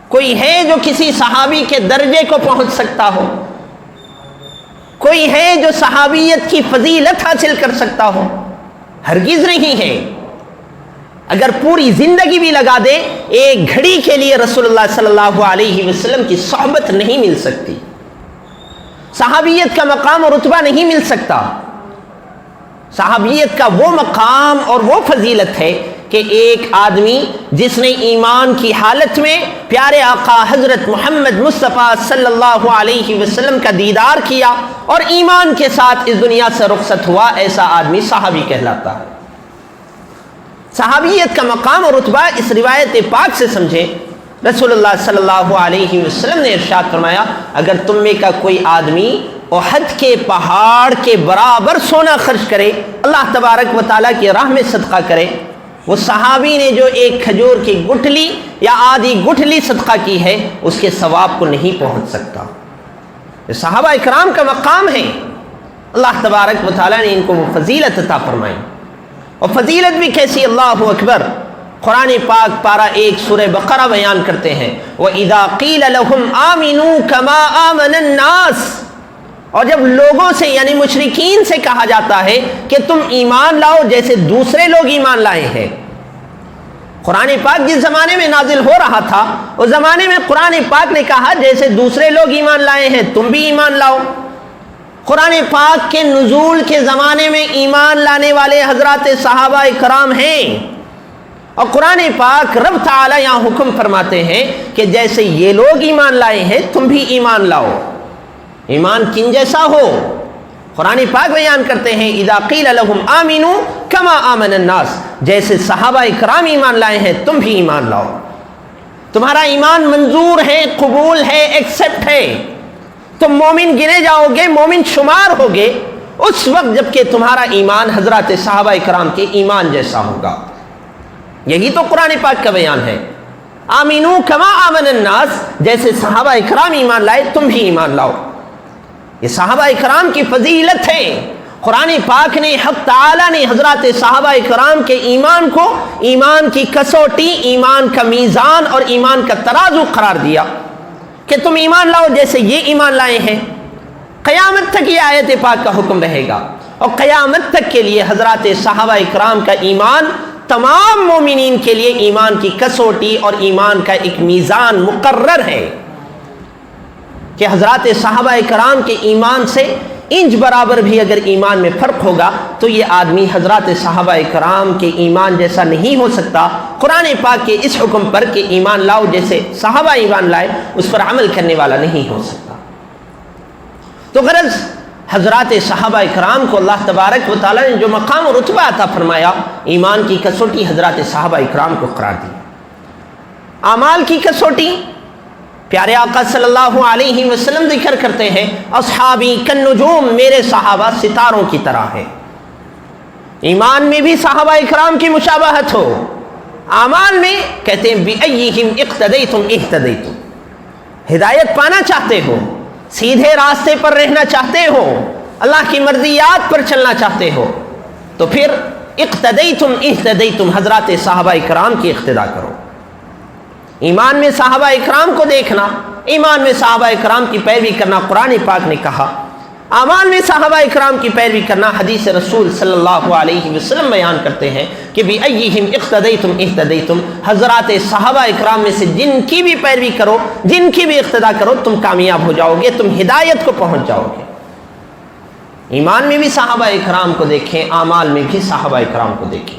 کوئی ہے جو کسی صحابی کے درجے کو پہنچ سکتا ہو؟ کوئی ہے جو صحابیت کی فضیلت حاصل کر سکتا ہو؟ ہرگز نہیں ہے۔ اگر پوری زندگی بھی لگا دے، ایک گھڑی کے لیے رسول اللہ صلی اللہ علیہ وسلم کی صحبت نہیں مل سکتی، صحابیت کا مقام اور رتبہ نہیں مل سکتا۔ صحابیت کا وہ مقام اور وہ فضیلت ہے کہ ایک آدمی جس نے ایمان کی حالت میں پیارے آقا حضرت محمد مصطفیٰ صلی اللہ علیہ وسلم کا دیدار کیا اور ایمان کے ساتھ اس دنیا سے رخصت ہوا، ایسا آدمی صحابی کہلاتا ہے۔ صحابیت کا مقام اور رتبہ اس روایت پاک سے سمجھیں۔ رسول اللہ صلی اللہ علیہ وسلم نے ارشاد فرمایا، اگر تم میں کا کوئی آدمی احد کے پہاڑ کے برابر سونا خرچ کرے، اللہ تبارک و تعالیٰ کی راہ میں صدقہ کرے، وہ صحابی نے جو ایک کھجور کی گٹھلی یا آدھی گٹھلی صدقہ کی ہے، اس کے ثواب کو نہیں پہنچ سکتا۔ یہ صحابہ اکرام کا مقام ہے، اللہ تبارک و تعالیٰ نے ان کو وہ فضیلت عطا فرمائی۔ اور فضیلت بھی کیسی، اللہ اکبر! قرآن پاک پارہ 1 سورہ بقرہ بیان کرتے ہیں، وَإِذَا قِيلَ لَهُمْ آمِنُوا كَمَا آمَنَ النَّاسِ، اور جب لوگوں سے یعنی مشرکین سے کہا جاتا ہے کہ تم ایمان لاؤ جیسے دوسرے لوگ ایمان لائے ہیں۔ قرآن پاک جس زمانے میں نازل ہو رہا تھا، اس زمانے میں قرآن پاک نے کہا جیسے دوسرے لوگ ایمان لائے ہیں تم بھی ایمان لاؤ۔ قرآن پاک کے نزول کے زمانے میں ایمان لانے والے حضرات صحابہ کرام ہیں، اور قرآن پاک رب تعالی یہاں حکم فرماتے ہیں کہ جیسے یہ لوگ ایمان لائے ہیں تم بھی ایمان لاؤ۔ ایمان کن جیسا ہو؟ قرآن پاک بیان کرتے ہیں، اذا قیل لهم آمنوا کما آمن الناس، جیسے صحابہ اکرام ایمان لائے ہیں تم بھی ایمان لاؤ۔ تمہارا ایمان منظور ہے، قبول ہے، ایکسپٹ ہے، تم مومن گنے جاؤ گے، مومن شمار ہوگے اس وقت جب کہ تمہارا ایمان حضرات صحابہ اکرام کے ایمان جیسا ہوگا۔ یہی تو قرآن پاک کا بیان ہے، آمنو کما آمن الناس، جیسے صحابہ اکرام ایمان لائے تم بھی ایمان لاؤ۔ یہ صحابہ اکرام کی فضیلت ہے۔ قرآن پاک نے، حق تعالی نے حضرات صحابہ اکرام کے ایمان کو ایمان کی کسوٹی، ایمان کا میزان اور ایمان کا ترازو قرار دیا کہ تم ایمان لاؤ جیسے یہ ایمان لائے ہیں۔ قیامت تک یہ آیت پاک کا حکم رہے گا، اور قیامت تک کے لیے حضرات صحابہ اکرام کا ایمان تمام مومنین کے لیے ایمان کی کسوٹی اور ایمان کا ایک میزان مقرر ہے کہ حضرات صحابہ کرام کے ایمان سے انچ برابر بھی اگر ایمان میں فرق ہوگا تو یہ آدمی حضرات صحابہ کرام کے ایمان جیسا نہیں ہو سکتا۔ قرآن پاک کے اس حکم پر کہ ایمان لاؤ جیسے صحابہ ایمان لائے، اس پر عمل کرنے والا نہیں ہو سکتا۔ تو غرض حضرات صحابہ کرام کو اللہ تبارک و تعالیٰ نے جو مقام و رتبہ عطا فرمایا، ایمان کی کسوٹی حضرات صحابہ کرام کو قرار دی۔ اعمال کی کسوٹی پیارے آقا صلی اللہ علیہ وسلم ذکر کرتے ہیں، اصحابی کالنجوم، میرے صحابہ ستاروں کی طرح ہے۔ ایمان میں بھی صحابہ اکرام کی مشابہت ہو، اعمال میں کہتے ہیں بِأَيِّهِمْ اِقْتَدَيْتُمْ اِهْتَدَيْتُمْ، ہدایت پانا چاہتے ہو، سیدھے راستے پر رہنا چاہتے ہو، اللہ کی مرضیات پر چلنا چاہتے ہو، تو پھر اِقْتَدَيْتُمْ اِهْتَدَيْتُمْ، حضرات صحابہ اکرام کی اقتداء کرو۔ ایمان میں صحابہ اکرام کو دیکھنا، ایمان میں صحابہ اکرام کی پیروی کرنا، قرآن پاک نے کہا۔ اعمال میں صحابہ اکرام کی پیروی کرنا، حدیث رسول صلی اللہ علیہ وسلم بیان کرتے ہیں کہ بِأَيِّهِمْ اِقْتَدَيْتُمْ اِهْتَدَيْتُمْ، حضرات صحابہ اکرام میں سے جن کی بھی پیروی کرو، جن کی بھی اقتداء کرو، تم کامیاب ہو جاؤ گے، تم ہدایت کو پہنچ جاؤ گے۔ ایمان میں بھی صحابہ اکرام کو دیکھیں، اعمال میں بھی صحابہ اکرام کو دیکھیں۔